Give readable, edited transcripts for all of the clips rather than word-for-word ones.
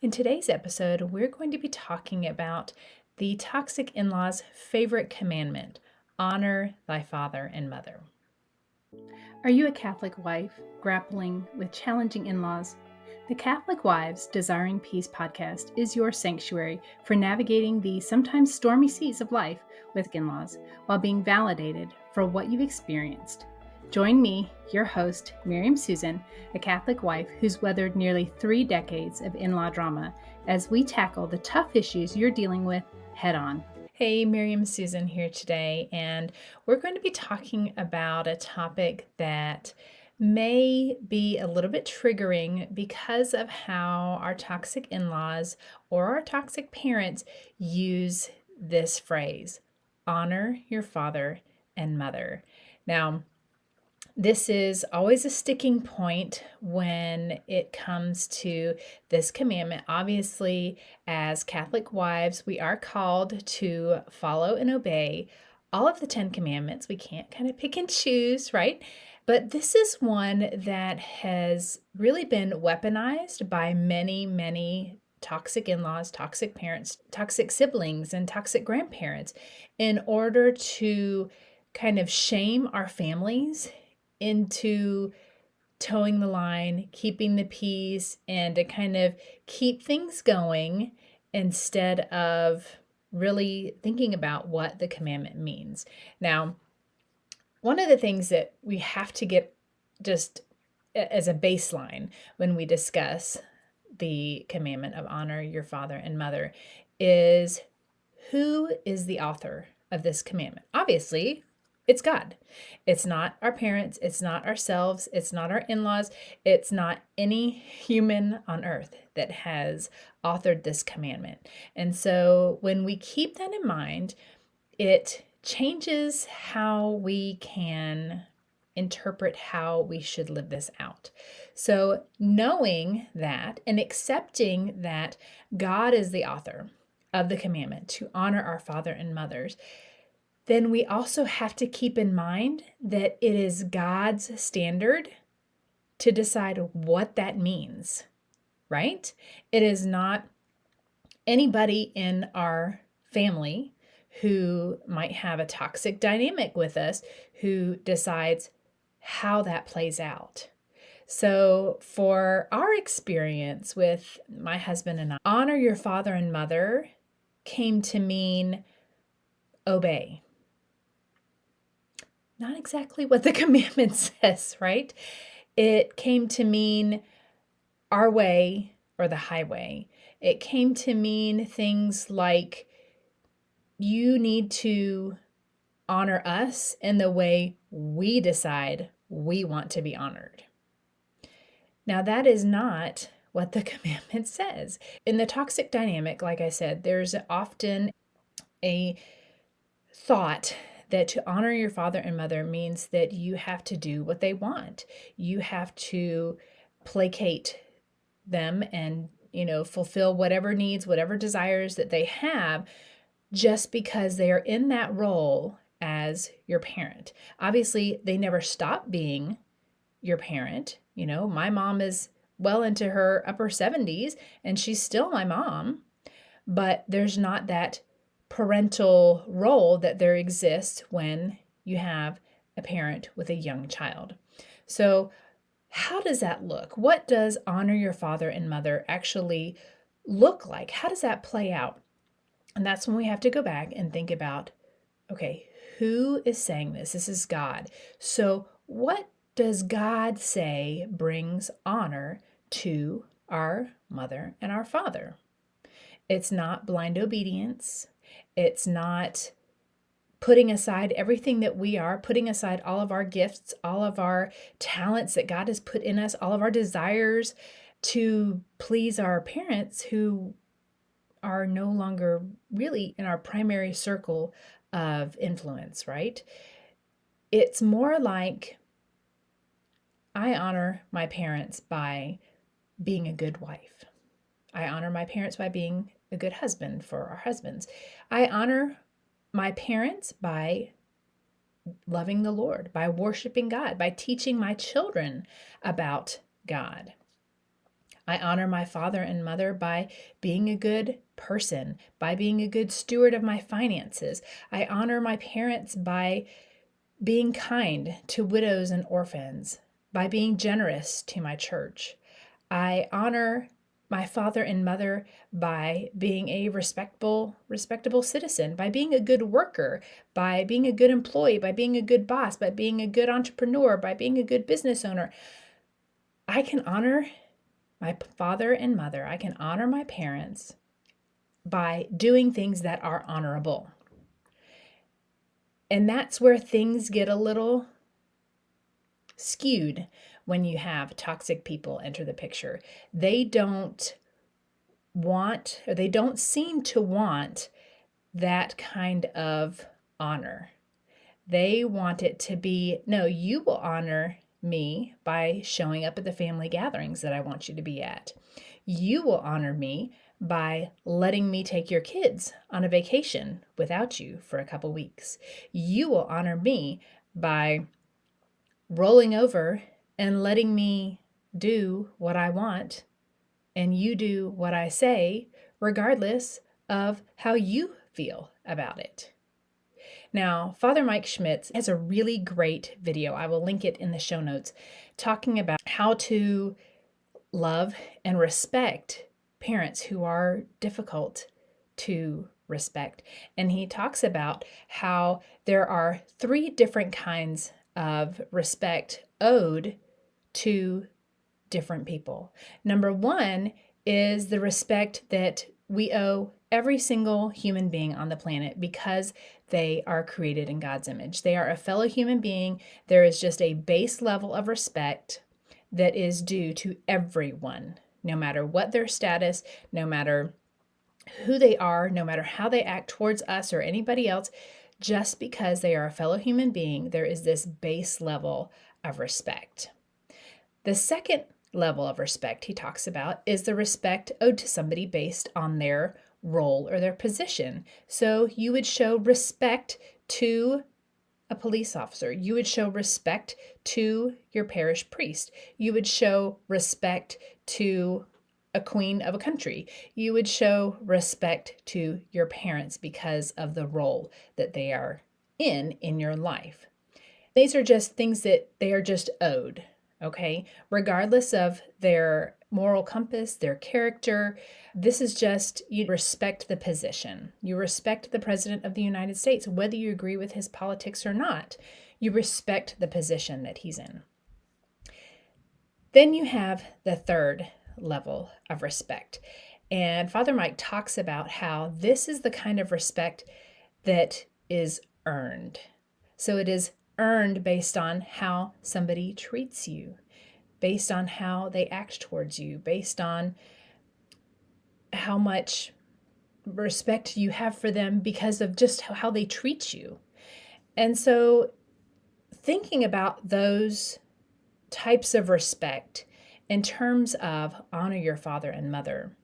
In today's episode, we're going to be talking about the toxic in-law's favorite commandment, honor thy father and mother. Are you a Catholic wife grappling with challenging in-laws? The Catholic Wives Desiring Peace podcast is your sanctuary for navigating the sometimes stormy seas of life with in-laws while being validated for what you've experienced. Join me, your host, Miriam Susan, a Catholic wife who's weathered nearly 3 decades of in-law drama, as we tackle the tough issues you're dealing with head on. Hey, Miriam Susan here today, and we're going to be talking about a topic that may be a little bit triggering because of how our toxic in-laws or our toxic parents use this phrase, honor your father and mother. Now, this is always a sticking point when it comes to this commandment. Obviously, as Catholic wives, we are called to follow and obey all of the 10 commandments. We can't kind of pick and choose, right? But this is one that has really been weaponized by many toxic in-laws, toxic parents, toxic siblings, and toxic grandparents in order to kind of shame our families into towing the line, keeping the peace, and to kind of keep things going instead of really thinking about what the commandment means. Now, one of the things that we have to get just as a baseline when we discuss the commandment of honor your father and mother is, who is the author of this commandment? Obviously, it's God. It's not our parents. It's not ourselves. It's not our in-laws. It's not any human on earth that has authored this commandment. And so when we keep that in mind, it changes how we can interpret how we should live this out. So knowing that and accepting that God is the author of the commandment to honor our father and mothers, then we also have to keep in mind that it is God's standard to decide what that means, right? It is not anybody in our family who might have a toxic dynamic with us who decides how that plays out. So for our experience with my husband and I, honor your father and mother came to mean obey. Not exactly what the commandment says, right? It came to mean our way or the highway. It came to mean things like, you need to honor us in the way we decide we want to be honored. Now, that is not what the commandment says. In the toxic dynamic, like I said, there's often a thought that to honor your father and mother means that you have to do what they want. You have to placate them and, fulfill whatever needs, whatever desires that they have, just because they are in that role as your parent. Obviously, they never stop being your parent. My mom is well into her upper 70s and she's still my mom, but there's not that parental role that there exists when you have a parent with a young child. So how does that look? What does honor your father and mother actually look like? How does that play out? And that's when we have to go back and think about, okay, who is saying this? This is God. So what does God say brings honor to our mother and our father? It's not blind obedience. It's not putting aside everything that we are, putting aside all of our gifts, all of our talents that God has put in us, all of our desires to please our parents who are no longer really in our primary circle of influence, right? It's more like, I honor my parents by being a good wife. I honor my parents by being a good husband for our husbands. I honor my parents by loving the Lord, by worshiping God, by teaching my children about God. I honor my father and mother by being a good person, by being a good steward of my finances. I honor my parents by being kind to widows and orphans, by being generous to my church. I honor my father and mother by being a respectable citizen, by being a good worker, by being a good employee, by being a good boss, by being a good entrepreneur, by being a good business owner. I can honor my father and mother. I can honor my parents by doing things that are honorable. And that's where things get a little skewed when you have toxic people enter the picture. They don't seem to want that kind of honor. They want it to be, no, you will honor me by showing up at the family gatherings that I want you to be at. You will honor me by letting me take your kids on a vacation without you for a couple weeks. You will honor me by rolling over and letting me do what I want and you do what I say, regardless of how you feel about it. Now, Father Mike Schmitz has a really great video. I will link it in the show notes, talking about how to love and respect parents who are difficult to respect. And he talks about how there are 3 different kinds of respect owed to different people. Number 1 is the respect that we owe every single human being on the planet because they are created in God's image. They are a fellow human being. There is just a base level of respect that is due to everyone, no matter what their status, no matter who they are, no matter how they act towards us or anybody else. Just because they are a fellow human being, there is this base level of respect. The second level of respect he talks about is the respect owed to somebody based on their role or their position. So you would show respect to a police officer. You would show respect to your parish priest. You would show respect to a queen of a country. You would show respect to your parents because of the role that they are in your life. These are just things that they are just owed. Okay, regardless of their moral compass, their character, this is just, you respect the position. You respect the President of the United States, whether you agree with his politics or not. You respect the position that he's in. Then you have the third level of respect. And Father Mike talks about how this is the kind of respect that is earned. So it is earned based on how somebody treats you, based on how they act towards you, based on how much respect you have for them because of just how they treat you. And so thinking about those types of respect in terms of honor your father and mother,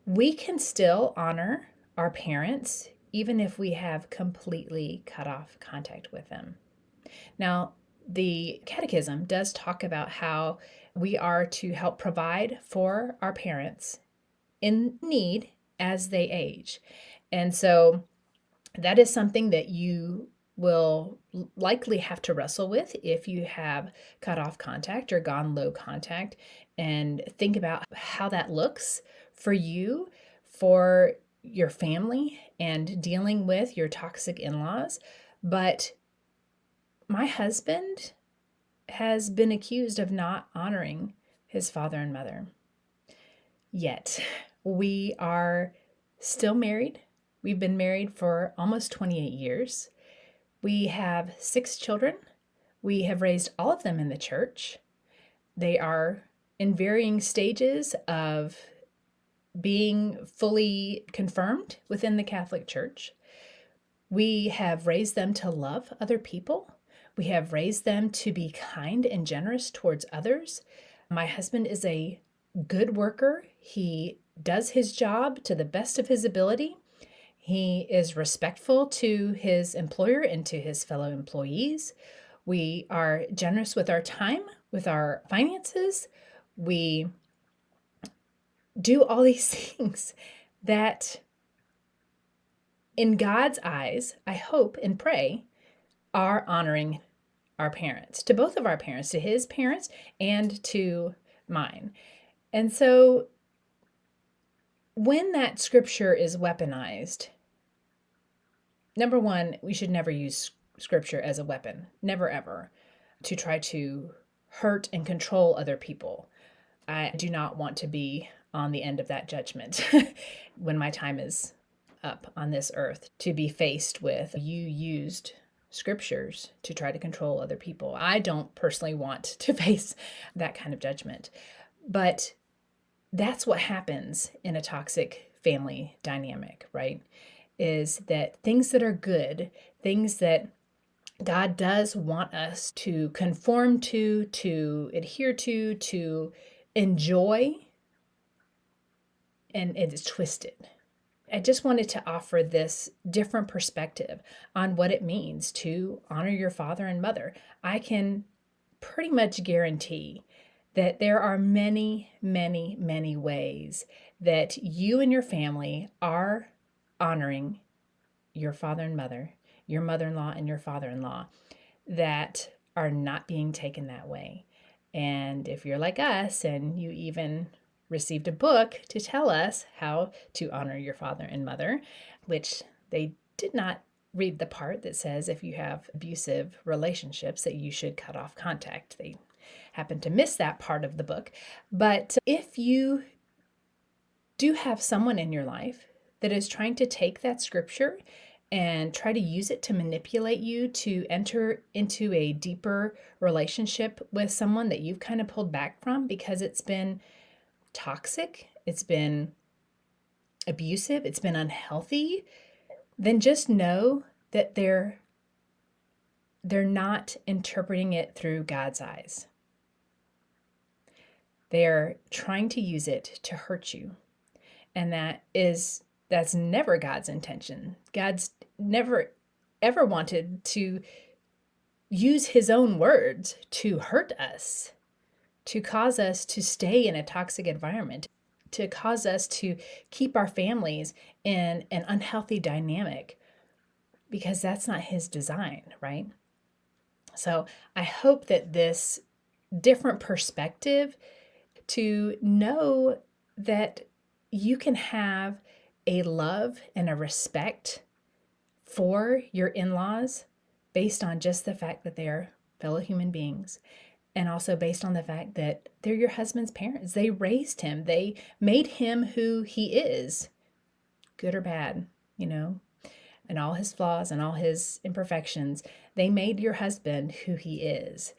we can still honor our parents even if we have completely cut off contact with them. Now, the Catechism does talk about how we are to help provide for our parents in need as they age. And so that is something that you will likely have to wrestle with if you have cut off contact or gone low contact, and think about how that looks for you, for your family, and dealing with your toxic in-laws. But my husband has been accused of not honoring his father and mother. Yet we are still married. We've been married for almost 28 years. We have 6 children. We have raised all of them in the church. They are in varying stages of being fully confirmed within the Catholic Church. We have raised them to love other people. We have raised them to be kind and generous towards others. My husband is a good worker. He does his job to the best of his ability. He is respectful to his employer and to his fellow employees. We are generous with our time, with our finances. We do all these things that in God's eyes, I hope and pray, are honoring our parents, to both of our parents, to his parents and to mine. And so when that scripture is weaponized, number one, we should never use scripture as a weapon, never ever, to try to hurt and control other people. I do not want to be on the end of that judgment when my time is up on this earth, to be faced with you used scriptures to try to control other people. I don't personally want to face that kind of judgment. But that's what happens in a toxic family dynamic, right? Is that things that are good, things that God does want us to conform to adhere to enjoy, and it is twisted. I just wanted to offer this different perspective on what it means to honor your father and mother. I can pretty much guarantee that there are many, many, many ways that you and your family are honoring your father and mother, your mother-in-law and your father-in-law, that are not being taken that way. And if you're like us and you even received a book to tell us how to honor your father and mother, which they did not read the part that says if you have abusive relationships that you should cut off contact. They happen to miss that part of the book. But if you do have someone in your life that is trying to take that scripture and try to use it to manipulate you to enter into a deeper relationship with someone that you've kind of pulled back from because it's been toxic, it's been abusive, it's been unhealthy, then just know that they're not interpreting it through God's eyes. They're trying to use it to hurt you. And that's never God's intention. God's never ever wanted to use his own words to hurt us, to cause us to stay in a toxic environment, to cause us to keep our families in an unhealthy dynamic, because that's not his design, right? So I hope that this different perspective to know that you can have a love and a respect for your in-laws based on just the fact that they are fellow human beings, and also based on the fact that they're your husband's parents. They raised him. They made him who he is, good or bad, and all his flaws and all his imperfections. They made your husband who he is.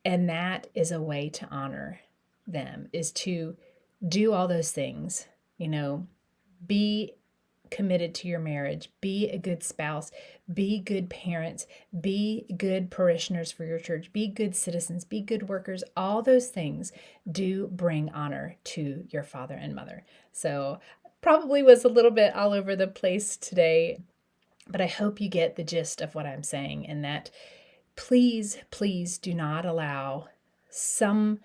And that is a way to honor them, is to do all those things, be committed to your marriage, be a good spouse, be good parents, be good parishioners for your church, be good citizens, be good workers. All those things do bring honor to your father and mother. So probably was a little bit all over the place today, but I hope you get the gist of what I'm saying, and that please, please do not allow some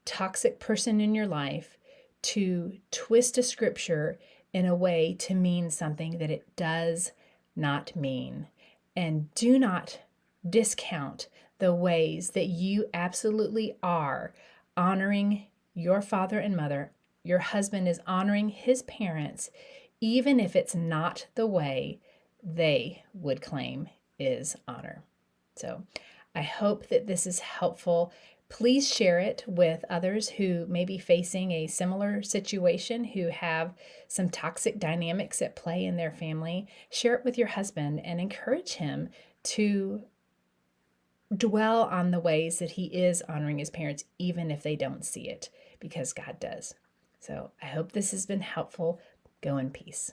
toxic person in your life to twist a scripture in a way to mean something that it does not mean. And do not discount the ways that you absolutely are honoring your father and mother. Your husband is honoring his parents, even if it's not the way they would claim is honor. So I hope that this is helpful. Please share it with others who may be facing a similar situation, who have some toxic dynamics at play in their family. Share it with your husband and encourage him to dwell on the ways that he is honoring his parents, even if they don't see it, because God does. So I hope this has been helpful. Go in peace.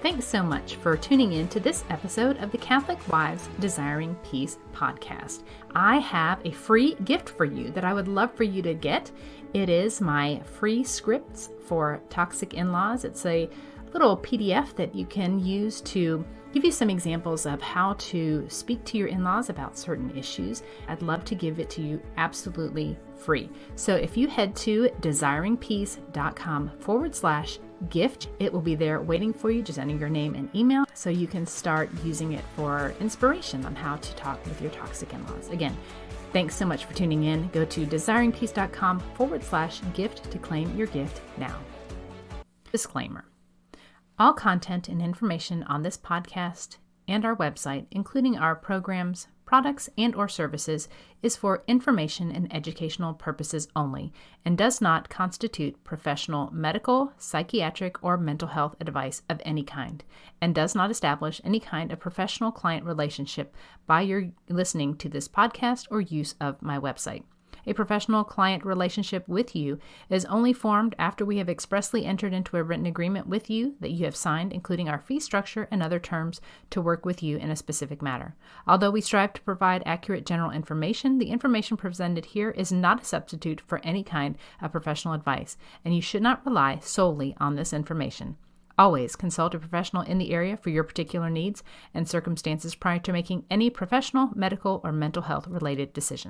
Thanks so much for tuning in to this episode of the Catholic Wives Desiring Peace podcast. I have a free gift for you that I would love for you to get. It is my free scripts for toxic in-laws. It's a little PDF that you can use to give you some examples of how to speak to your in-laws about certain issues. I'd love to give it to you absolutely free. So if you head to desiringpeace.com/gift, it will be there waiting for you. Just enter your name and email so you can start using it for inspiration on how to talk with your toxic in-laws. Again, thanks so much for tuning in. Go to desiringpeace.com/gift to claim your gift now. Disclaimer. All content and information on this podcast and our website, including our programs, products, and/or services, is for information and educational purposes only and does not constitute professional medical, psychiatric, or mental health advice of any kind, and does not establish any kind of professional client relationship by your listening to this podcast or use of my website. A professional client relationship with you is only formed after we have expressly entered into a written agreement with you that you have signed, including our fee structure and other terms to work with you in a specific matter. Although we strive to provide accurate general information, the information presented here is not a substitute for any kind of professional advice, and you should not rely solely on this information. Always consult a professional in the area for your particular needs and circumstances prior to making any professional, medical, or mental health related decisions.